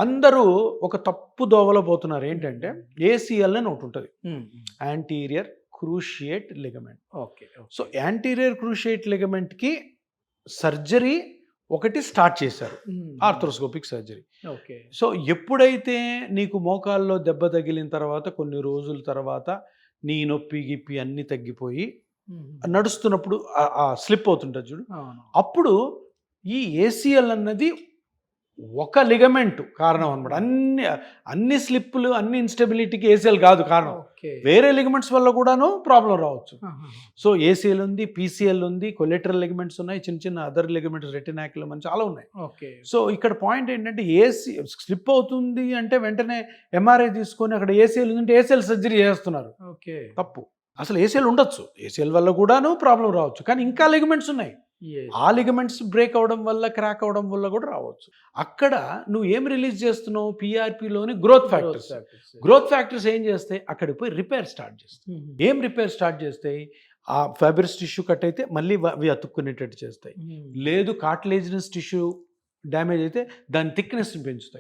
అందరూ ఒక తప్పు దోవలో పోతున్నారు. ఏంటంటే ఏసీఎల్ అని ఒకటి ఉంటుంది, anterior cruciate ligament. Okay. So anterior cruciate లిగమెంట్కి సర్జరీ ఒకటి స్టార్ట్ చేశారు, ఆర్థ్రోస్కోపిక్ సర్జరీ. ఓకే. సో ఎప్పుడైతే నీకు మోకాల్లో దెబ్బ తగిలిన తర్వాత కొన్ని రోజుల తర్వాత నీ నొప్పి గిప్పి అన్నీ తగ్గిపోయి నడుస్తున్నప్పుడు ఆ స్లిప్ అవుతుంటుంది చూడు, అప్పుడు ఈ ఏసీఎల్ అన్నది ఒక లిగమెంట్ కారణం అనమాట. అన్ని స్లిప్పులు అన్ని ఇన్స్టెబిలిటీకి ఏసీఎల్ కాదు కారణం, వేరే లిగమెంట్స్ వల్ల కూడాను ప్రాబ్లం రావచ్చు. సో ఏసీఎల్ ఉంది, పీసీఎల్ ఉంది, కొలెటరల్ లిగమెంట్స్ ఉన్నాయి, చిన్న చిన్న అదర్ లిగమెంట్స్, రెటినాక్యులం అని చాలా ఉన్నాయి. సో ఇక్కడ పాయింట్ ఏంటంటే స్లిప్ అవుతుంది అంటే వెంటనే ఎంఆర్ఐ తీసుకొని అక్కడ ఏసీఎల్ ఉందంటే ఏసీఎల్ సర్జరీ చేస్తున్నారు. తప్పు. అసలు ఏసీఎల్ ఉండొచ్చు, ఏసీఎల్ వల్ల కూడాను ప్రాబ్లం రావచ్చు, కానీ ఇంకా లిగమెంట్స్ ఉన్నాయి. ఆ లిగమెంట్స్ బ్రేక్ అవడం వల్ల, క్రాక్ అవడం వల్ల కూడా రావచ్చు. అక్కడ నువ్వు ఏం రిలీజ్ చేస్తున్నావు, పిఆర్పిలోని గ్రోత్ ఫ్యాక్టర్స్. గ్రోత్ ఫ్యాక్టర్స్ ఏం చేస్తాయి, అక్కడికి పోయి రిపేర్ స్టార్ట్ చేస్తాయి. ఏం రిపేర్ స్టార్ట్ చేస్తాయి, ఆ ఫైబరస్ టిష్యూ కట్ అయితే మళ్ళీ అవి అతుక్కునేటట్టు చేస్తాయి. లేదు కార్టిలేజినస్ టిష్యూ డ్యామేజ్ అయితే దాని థిక్నెస్ని పెంచుతాయి.